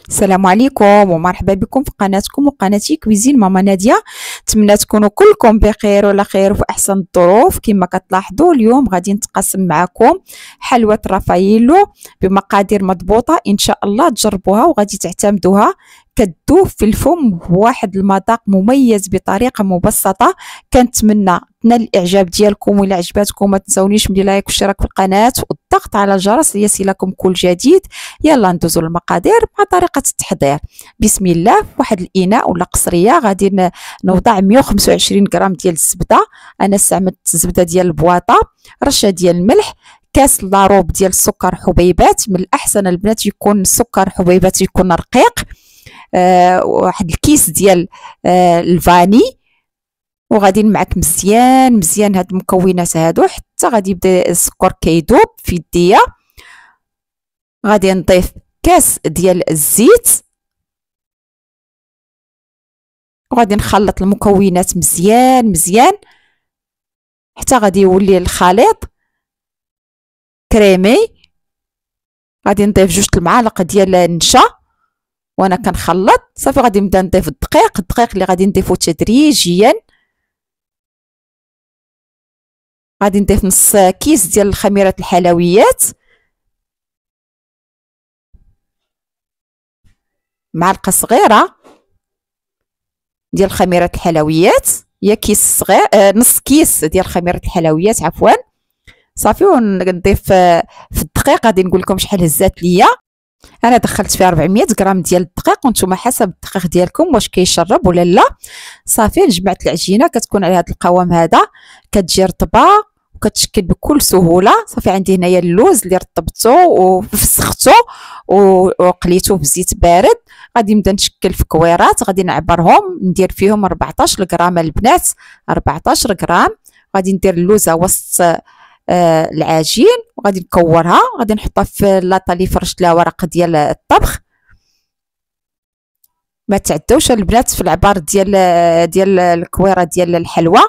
السلام عليكم ومرحبا بكم في قناتكم وقناتي كويزين ماما نادية. نتمنى تكونوا كلكم بخير وعلى خير وفي احسن الظروف. كما كتلاحظوا اليوم غادي نتقاسم معكم حلوى رافاييلو بمقادير مضبوطه، ان شاء الله تجربوها وغادي تعتمدوها. كتذوب في الفم بواحد المذاق مميز بطريقه مبسطه. كنتمنى تنال الاعجاب ديالكم، وإلا عجباتكم ما تنسونيش من لايك والاشتراك في القناه والضغط على الجرس ليصلكم كل جديد. يلا ندوزو للمقادير مع طريقه التحضير. بسم الله. في واحد الاناء ولا قصريه غادي نوضع 125 غرام ديال الزبده. انا استعملت الزبده ديال البواطه، رشه ديال الملح، كاس لاروب ديال السكر حبيبات. من الاحسن البنات يكون السكر حبيبات يكون رقيق. واحد الكيس ديال الفاني، وغادي معك مزيان مزيان هاد المكونات هادو حتى غادي يبدا السكر كيذوب في يديا. غادي نضيف كاس ديال الزيت وغادي نخلط المكونات مزيان مزيان حتى غادي يولي الخليط كريمي. غادي نضيف 2 المعالق ديال النشا وانا كنخلط. صافي غادي نبدا نضيف الدقيق اللي غادي نضيفو تدريجيا. غادي نضيف نص كيس ديال خميره الحلويات، معلقه صغيره ديال خميره الحلويات، هي كيس صغير، نص كيس ديال خميره الحلويات عفوا. صافي ونضيف في الدقيق غادي نقول لكم شحال هزات ليا. انا دخلت فيها 400 غرام ديال الدقيق، وانتم حسب الدقيق ديالكم واش كيشرب ولا لا. صافي جمعت العجينه، كتكون على هذا القوام هذا، كتجي رطبه وكتشكل بكل سهوله. صافي عندي هنايا اللوز اللي رطبته وفسخته وقليته في زيت بارد. غادي نبدا نشكل في كويرات، غادي نعبرهم، ندير فيهم 14 غرام البنات، 14 غرام. غادي ندير اللوزه وسط العجين وغادي نكورها، غادي نحطها في لاطه اللي فرشت لها ورق ديال الطبخ. ما تعدوش البنات في العبار ديال الكويره ديال الحلوى،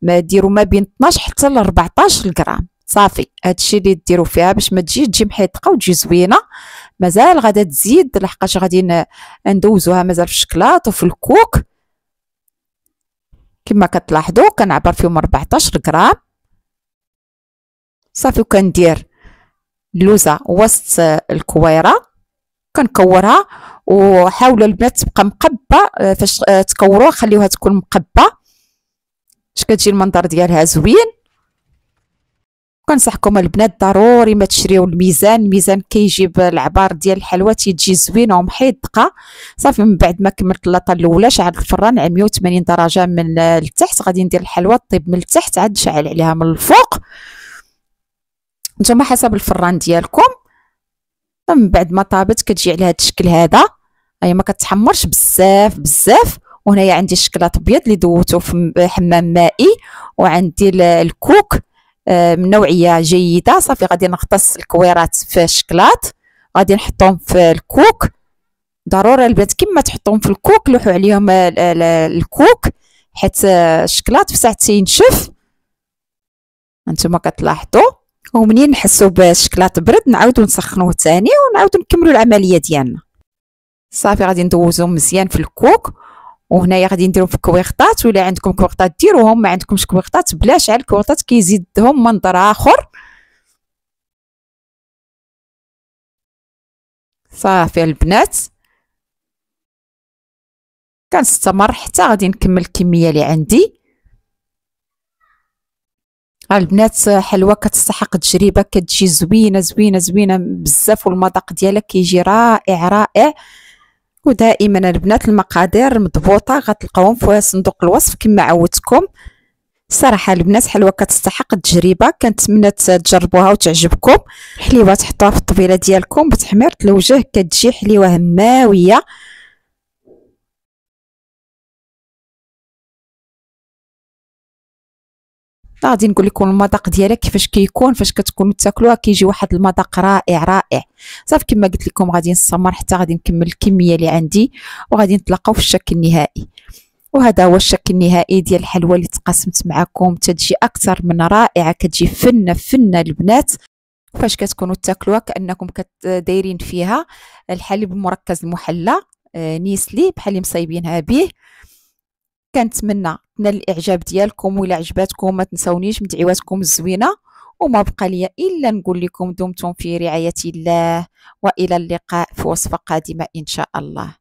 ما ديروا ما بين 12 حتى ل 14 غرام. صافي هادشي اللي ديروا فيها باش ما تجي محيطقه وتجي زوينه. مازال غادا تزيد لحقاش غادي ندوزوها مازال في الشكلاط وفي الكوك. كما كتلاحظوا كنعبر فيهم 14 غرام. صافي وكندير اللوزه وسط الكويره كنكورها، وحاولوا البنات تبقى مقبه. فاش تكوروها خليوها تكون مقبه باش كتجي المنظر ديالها زوين. كنصحكم البنات ضروري ما تشريو الميزان كيجيب العبار ديال الحلوى تيجي زوينه ومحيدقه. صافي من بعد ما كملت اللاطه الاولى شعلت الفران على 180 درجه من التحت. غادي ندير الحلوى طيب من التحت عاد نشعل عليها من الفوق، نتوما حسب الفران ديالكم. من بعد ما طابت كتجي على هذا الشكل هذا، هي ما كتحمرش بزاف. وهنايا عندي الشكلاط ابيض اللي دوته في حمام مائي، وعندي الكوك من نوعيه جيده. صافي غادي نغطس الكويرات في الشكلاط، غادي نحطهم في الكوك. ضروري البنات كما تحطوهم في الكوك لوحوا عليهم الكوك حيت الشكلاط في ساعه تينشف. هانتوما كتلاحظوا، ومنين نحسوا بالشكلاط برد نعاودو نسخنوه ثاني ونعاودو نكملوا العمليه ديالنا. صافي غادي ندوزوهم مزيان في الكوك، وهنايا غادي نديرو في كويغطات، ولا عندكم كويغطات ديروهم، ما عندكمش كويغطات بلاش، على الكويغطات كيزيدهم منظر اخر. صافي البنات كنستمر حتى غادي نكمل الكميه اللي عندي. البنات حلوى كتستحق تجربه، كتجي زوينه بزاف، والمذاق ديالها كيجي رائع. ودائما البنات المقادير مضبوطه غتلقاوهم في صندوق الوصف كما عودتكم. صراحه البنات حلوى كتستحق التجربه، كنتمنى تجربوها وتعجبكم. حليوه تحطوها في الطبيله ديالكم بتحميره الوجه، كتجي حليوه هماويه. غادي نقول لكم المذاق ديالها كيفاش كيكون فاش كتكونوا تاكلوها، كيجي واحد المذاق رائع. صافي كما قلت لكم غادي نستمر حتى غادي نكمل الكميه اللي عندي، وغادي نتلاقاو في الشكل النهائي. وهذا هو الشكل النهائي ديال الحلوى اللي تقاسمت معكم. تتجي اكثر من رائعه، كتجي فنه البنات. فاش كتكونوا تاكلوها كانكم دايرين فيها الحليب المركز المحلى نيسلي بحال اللي مصايبينها به. كنتمنى تنال الاعجاب ديالكم، وإلا عجباتكم ما تنسونيش من دعواتكم الزوينه. وما بقى لي الا نقول لكم دمتم في رعايه الله، والى اللقاء في وصفه قادمه ان شاء الله.